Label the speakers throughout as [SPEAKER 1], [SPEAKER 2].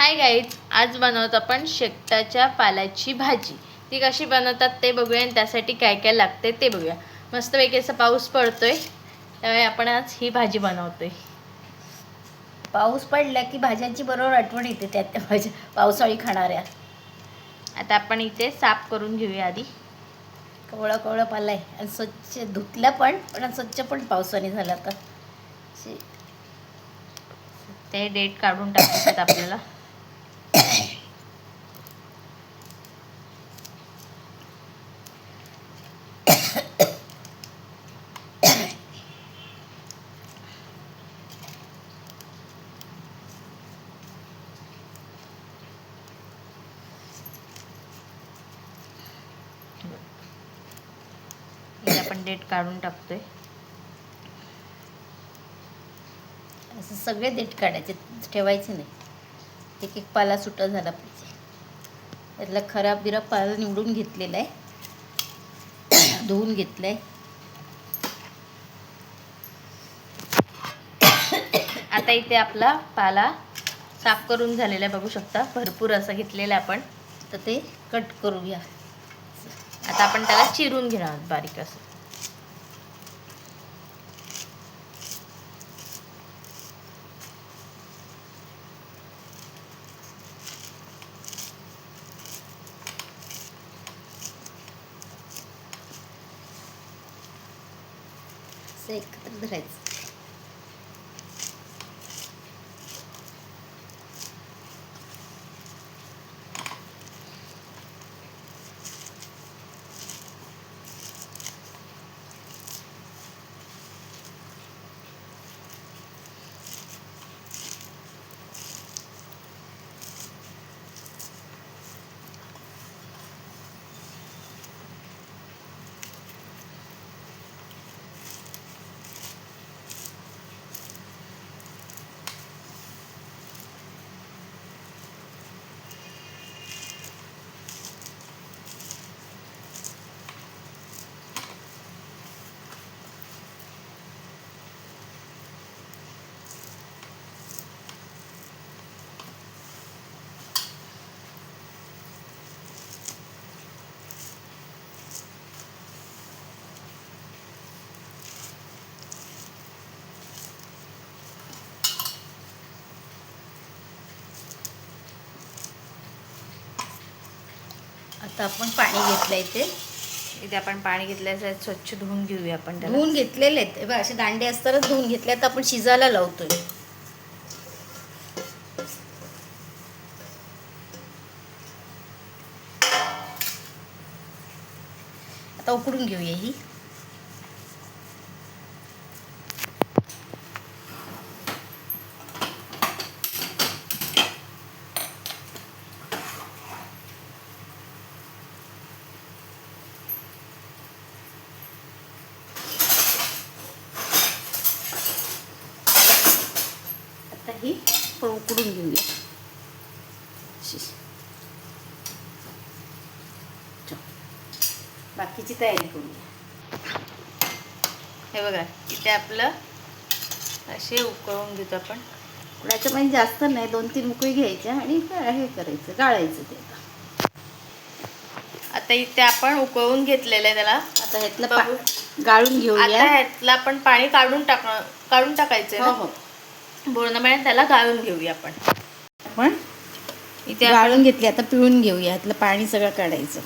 [SPEAKER 1] Hi guys, आज बनवतो आपण शेकटाच्या पाल्याची भाजी. ती कशी बनवतात ते बघूया आणि त्यासाठी काय काय लागते ते बघूया. मस्तपैकी असा पाऊस पडतोय त्यामुळे आपण आज ही भाजी बनवतोय.
[SPEAKER 2] पाऊस पडला की भाज्यांची बरोबर आठवण येते त्या भाज्या पावसाळी खाणाऱ्या.
[SPEAKER 1] आता आपण इथे साफ करून घेऊया आधी.
[SPEAKER 2] कवळा कवळा पाला आहे आणि स्वच्छ धुतलं पण स्वच्छ पण पावसाने झालं आता.
[SPEAKER 1] ते डेट काढून टाकायचं आपल्याला. आपण डेट काढून टाकतोय.
[SPEAKER 2] असं सगळे देठ काढायचे, ठेवायचे नाही. एक एक पाला सुटा झाला पाहिजे. त्यातला खराब बिराब पाला निवडून घेतलेला आहे, धुवून घेतलंय.
[SPEAKER 1] आता इथे आपला पाला साफ करून झालेला आहे, बघू शकता. भरपूर असा घेतलेला आपण.
[SPEAKER 2] तर ते कट करूया.
[SPEAKER 1] आता आपण त्याला चिरून घेणार आहोत बारीक असं.
[SPEAKER 2] एकत्र धरायचं. आता आपण पाणी घेतलंय.
[SPEAKER 1] इथे आपण पाणी घेतल्याचं स्वच्छ धुवून घेऊया आपण.
[SPEAKER 2] धुवून घेतलेले आहेत बघा, असे दांडे असतानाच धुवून घेतले. आता आपण शिजायला लावतोय. आता उकडून घेऊया ही. ही पण उकडून घेऊया. बाकीची तयारी करूया.
[SPEAKER 1] हे बघा, इथे आपलं असे उकळून घेतो आपण.
[SPEAKER 2] कुणाच्या पण जास्त नाही, 2-3 उकळी घ्यायच्या आणि हे करायचं, गाळायचं ते.
[SPEAKER 1] आता इथे आपण उकळून घेतलेलं आहे त्याला.
[SPEAKER 2] आता ह्यातलं गाळून घेऊया.
[SPEAKER 1] आता ह्यातलं आपण पाणी काढून टाकायचं.
[SPEAKER 2] हो हो,
[SPEAKER 1] पूर्णपणे त्याला गाळून घेऊया आपण.
[SPEAKER 2] इथे गाळून घेतली. आता पिळून घेऊया. ह्यातलं पाणी सगळं काढायचं.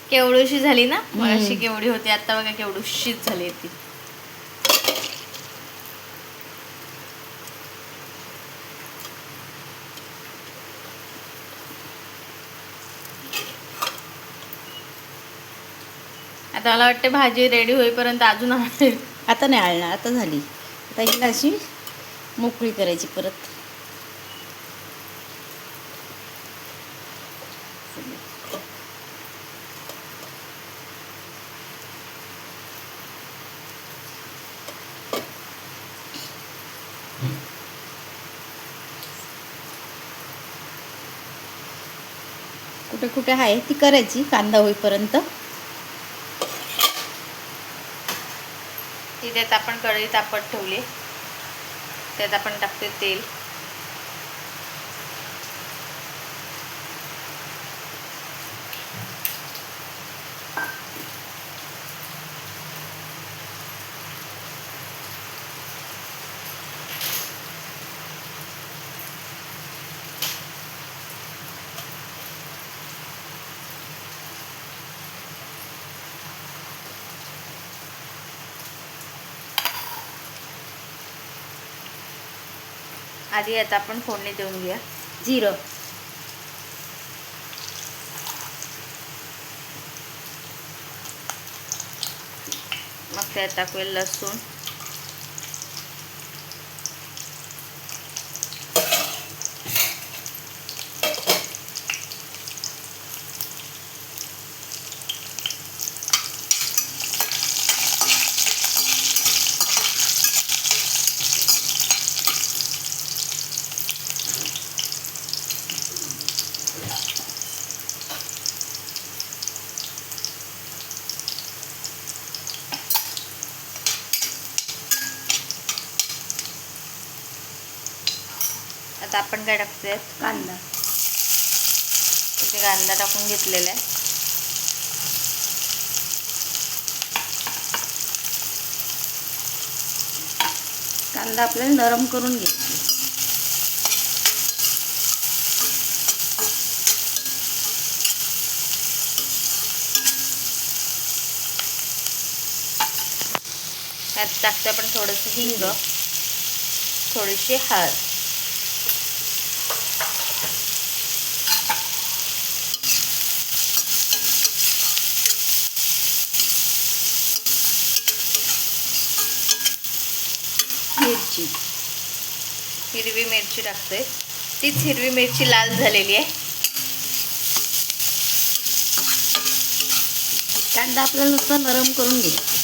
[SPEAKER 1] केवढूशी झाली ना, अशी केवढी होती, आता बघा केवढूशीच झाली ती. आता मला वाटते भाजी रेडी होईपर्यंत अजून
[SPEAKER 2] आता नाही आळणार, आता झाली. आता हिला अशी मोकळी करायची परत. कुठे कुठे आहे ती करायची कांदा होईपर्यंत.
[SPEAKER 1] इथे आपण कढई तापत ठेवली, त्यात आपण टाकते तेल. आधी आता आपण फोडणी देऊन घेऊया.
[SPEAKER 2] जिरं,
[SPEAKER 1] मग त्यात टाकूया लसूण, आता आपण काय टाकतोय,
[SPEAKER 2] कांदा,
[SPEAKER 1] इथे कांदा टाकून घेतलेला आहे.
[SPEAKER 2] कांदा आपल्याला नरम करून घ्यायचा.
[SPEAKER 1] त्यात टाकते आपण थोडंसं हिंग, थोडीशी हळद,
[SPEAKER 2] मिरची,
[SPEAKER 1] हिरवी मिरची टाकतोय. तीच हिरवी मिरची लाल झालेली आहे.
[SPEAKER 2] कांदा आपल्याला नुसतं नरम करून घ्यायचा.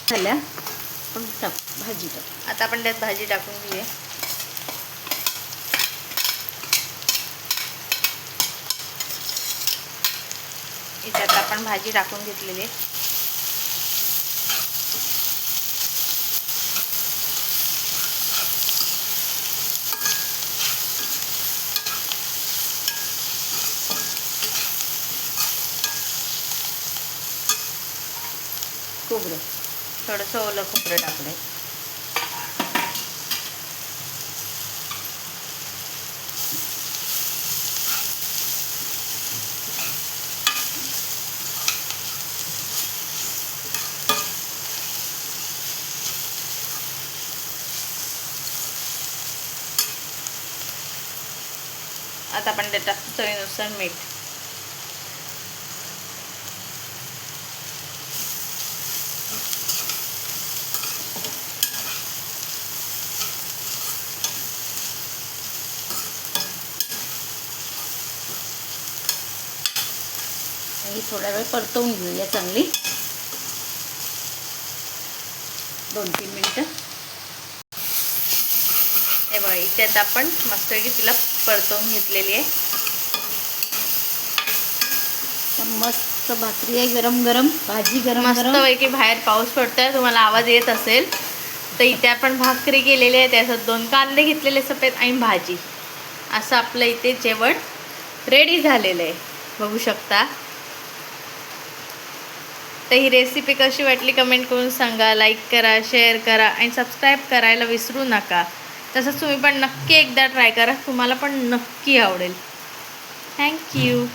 [SPEAKER 2] झाल्या पण भाजी टाक.
[SPEAKER 1] आता आपण त्यात भाजी टाकून घेऊया. याच्यात आपण भाजी टाकून घेतलेली आहे.
[SPEAKER 2] खोबरं,
[SPEAKER 1] थोडंसं ओलं खोबरं टाकलंय. आता आपण त्यात टाकतो चवीनुसार मीठ.
[SPEAKER 2] ही थोडा वेळ परतवून घेऊया चांगली, 2-3 मिनटं.
[SPEAKER 1] हे बघा, इथे आपण मस्तपैकी तिला परतवून घेतलेली आहे.
[SPEAKER 2] मस्त भाकरी आहे, गरम गरम भाजी, गरम गरम.
[SPEAKER 1] मस्तपैकी बाहेर पाऊस पडतोय, तुम्हाला आवाज येत असेल. तर इथे आपण भाकरी केलेली आहे, त्याच्यात 2 कांदे घेतलेले सफेद आणि भाजी. असं आपलं इथे जेवण रेडी झालेलं आहे, बघू शकता. तर ही रेसिपी कशी वाटली कमेंट करून सांगा. लाईक करा, शेअर करा आणि सबस्क्राईब करायला विसरू नका. तसंच तुम्ही पण नक्की एकदा ट्राय करा, तुम्हाला पण नक्की आवडेल. थँक्यू.